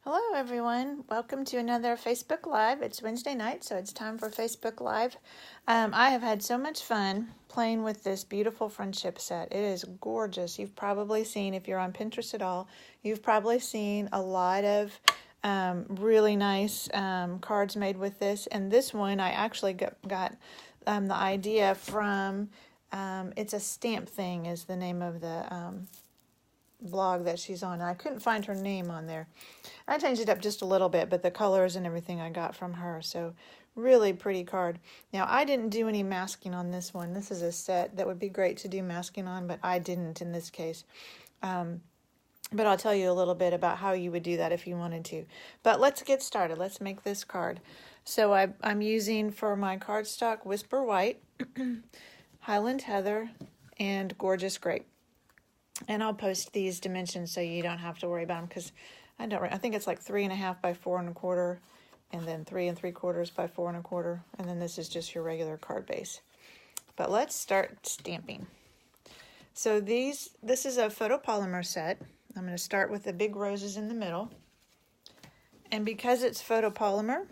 Hello everyone, welcome to another Facebook Live. It's Wednesday night, so it's time for Facebook Live. I have had so much fun playing with this beautiful friendship set. It is gorgeous. You've probably seen, if you're on Pinterest at all, you've probably seen a lot of really nice cards made with this. And this one I actually got the idea from, It's a Stamp Thing is the name of the blog that she's on. I couldn't find her name on there. I changed it up just a little bit, but the colors and everything I got from her. So really pretty card. Now I didn't do any masking on this one. This is a set that would be great to do masking on, but I didn't in this case. But I'll tell you a little bit about how you would do that if you wanted to. But let's get started. Let's make this card. So I'm using for my cardstock Whisper White, Highland Heather, and Gorgeous Grape. And I'll post these dimensions so you don't have to worry about them, because I think it's like 3.5 by 4 1/4, and then 3 3/4 by 4 1/4, and then this is just your regular card base. But let's start stamping. So this is a photopolymer set. I'm going to start with the big roses in the middle, and because it's photopolymer,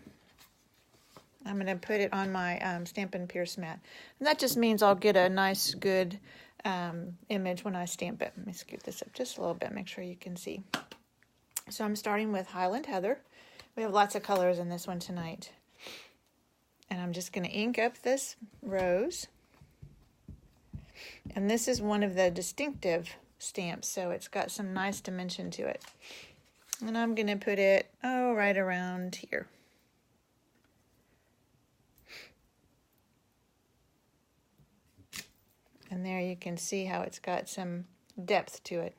I'm going to put it on my Stampin' Pierce mat, and that just means I'll get a nice good image when I stamp it. Let me scoot this up just a little bit, make sure you can see. So I'm starting with Highland Heather. We have lots of colors in this one tonight. And I'm just going to ink up this rose. And this is one of the distinctive stamps, so it's got some nice dimension to it. And I'm going to put it, right around here. And there you can see how it's got some depth to it.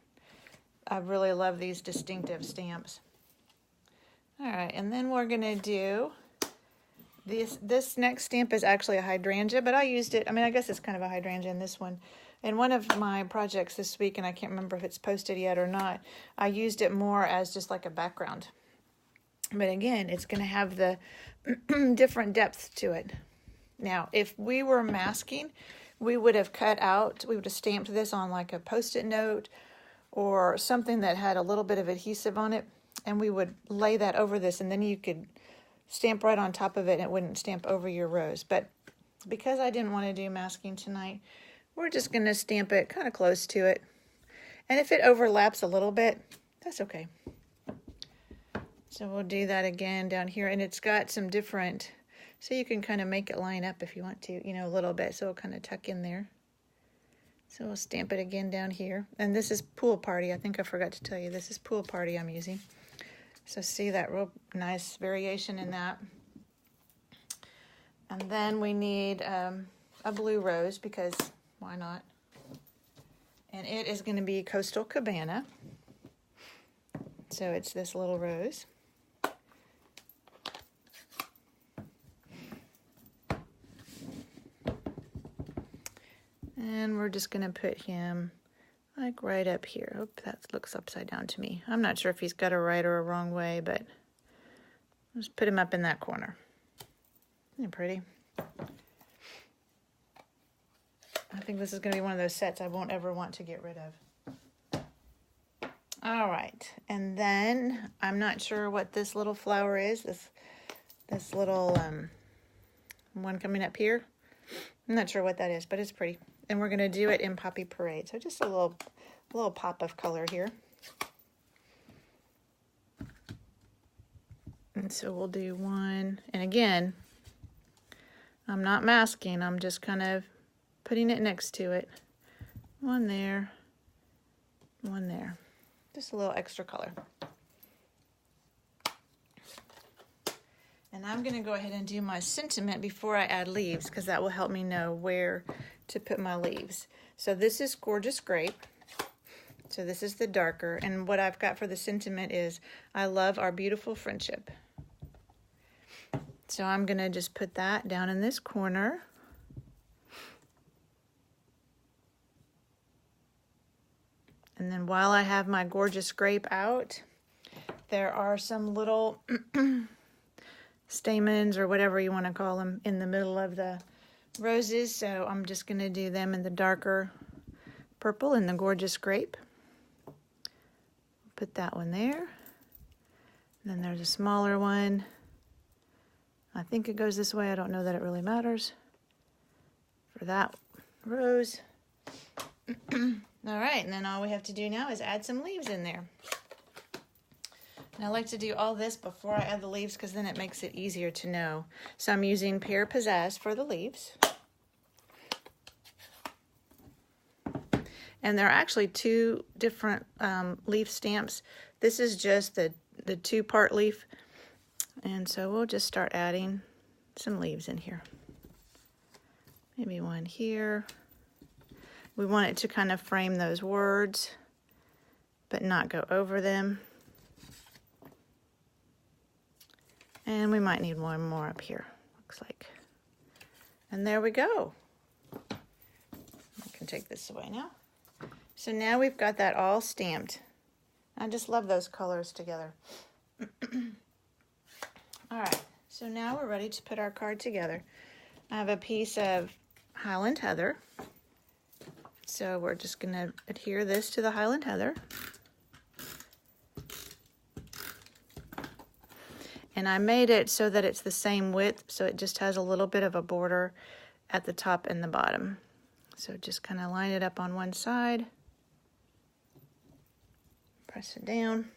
I really love these distinctive stamps. All right, and then we're going to do this next stamp is actually a hydrangea, but I used it, I guess it's kind of a hydrangea in this one. In one of my projects this week, and I can't remember if it's posted yet or not, I used it more as just like a background. But again, it's going to have the different depth to it. Now, if we were masking, we would have stamped this on like a Post-it note or something that had a little bit of adhesive on it, and we would lay that over this, and then you could stamp right on top of it and it wouldn't stamp over your rose. But because I didn't want to do masking tonight, we're just going to stamp it kind of close to it. And if it overlaps a little bit, that's okay. So we'll do that again down here, and it's got some different, so you can kind of make it line up if you want to, a little bit, so it'll kind of tuck in there. So we'll stamp it again down here. And this is Pool Party. I think I forgot to tell you, this is Pool Party I'm using. So see that real nice variation in that. And then we need a blue rose, because why not? And it is going to be Coastal Cabana. So it's this little rose. And we're just going to put him like right up here. Oh, that looks upside down to me. I'm not sure if he's got a right or a wrong way, but just put him up in that corner. Isn't it pretty? I think this is going to be one of those sets I won't ever want to get rid of. All right, and then I'm not sure what this little flower is. This little one coming up here. I'm not sure what that is, but it's pretty. And we're going to do it in Poppy Parade. So just a little pop of color here. And so we'll do one. And again, I'm not masking. I'm just kind of putting it next to it. One there. One there. Just a little extra color. And I'm going to go ahead and do my sentiment before I add leaves, because that will help me know where to put my leaves. So this is Gorgeous Grape. So this is the darker. And what I've got for the sentiment is, I love our beautiful friendship. So I'm going to just put that down in this corner. And then while I have my Gorgeous Grape out, there are some little stamens or whatever you want to call them in the middle of the roses, so I'm just going to do them in the darker purple in the Gorgeous Grape. Put that one there. Then there's a smaller one. I think it goes this way. I don't know that it really matters for that rose. All right, and then all we have to do now is add some leaves in there. And I like to do all this before I add the leaves because then it makes it easier to know. So I'm using Pear Pizzazz for the leaves. And there are actually two different leaf stamps. This is just the two-part leaf. And so we'll just start adding some leaves in here. Maybe one here. We want it to kind of frame those words, but not go over them. And we might need one more up here, looks like. And there we go. I can take this away now. So now we've got that all stamped. I just love those colors together. All right, so now we're ready to put our card together. I have a piece of Highland Heather. So we're just going to adhere this to the Highland Heather. And I made it so that it's the same width, so it just has a little bit of a border at the top and the bottom. So just kind of line it up on one side. Press it down.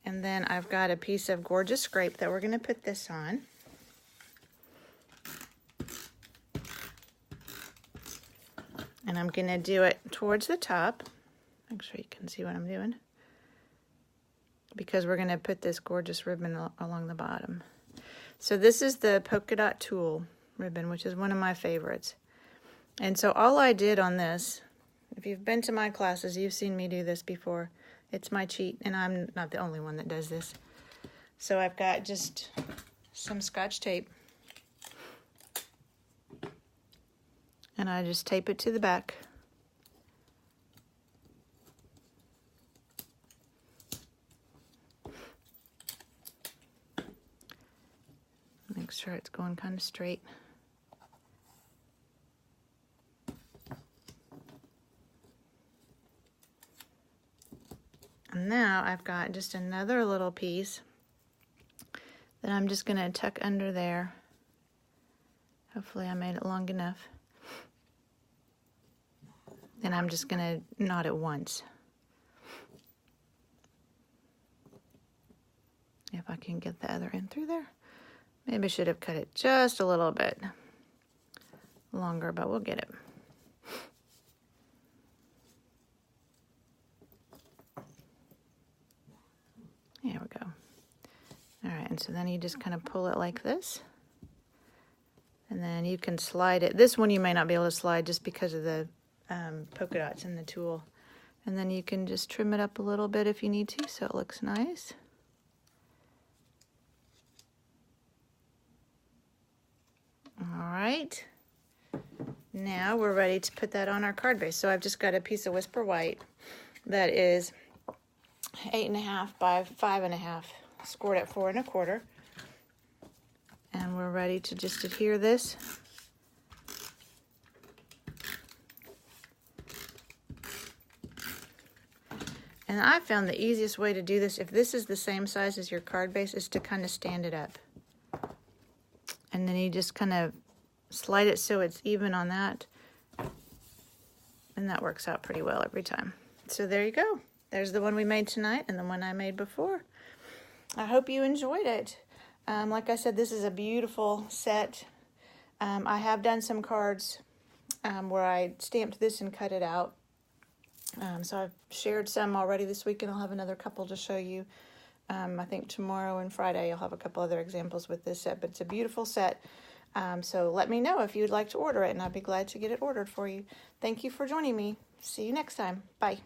And then I've got a piece of Gorgeous Scrape that we're going to put this on. And I'm going to do it towards the top. Make sure you can see what I'm doing. Because we're going to put this gorgeous ribbon along the bottom. So this is the Polka Dot Tulle ribbon, which is one of my favorites. And so all I did on this, if you've been to my classes, you've seen me do this before. It's my cheat, and I'm not the only one that does this. So I've got just some Scotch tape. And I just tape it to the back. Make sure it's going kind of straight. And now I've got just another little piece that I'm just going to tuck under there. Hopefully I made it long enough. And I'm just going to knot it once. If I can get the other end through there. Maybe I should have cut it just a little bit longer, but we'll get it. There we go. All right, and so then you just kind of pull it like this. And then you can slide it. This one you may not be able to slide just because of the polka dots in the tulle. And then you can just trim it up a little bit if you need to, so it looks nice. All right. Now we're ready to put that on our card base. So I've just got a piece of Whisper White that is 8.5 by 5.5, scored at 4 1/4. And we're ready to just adhere this. And I found the easiest way to do this, if this is the same size as your card base, is to kind of stand it up. And then you just kind of slide it so it's even on that. And that works out pretty well every time. So there you go. There's the one we made tonight and the one I made before. I hope you enjoyed it. Like I said, this is a beautiful set. I have done some cards where I stamped this and cut it out. So I've shared some already this week, and I'll have another couple to show you. I think tomorrow and Friday I'll have a couple other examples with this set, but it's a beautiful set. So let me know if you'd like to order it, and I'd be glad to get it ordered for you. Thank you for joining me. See you next time. Bye.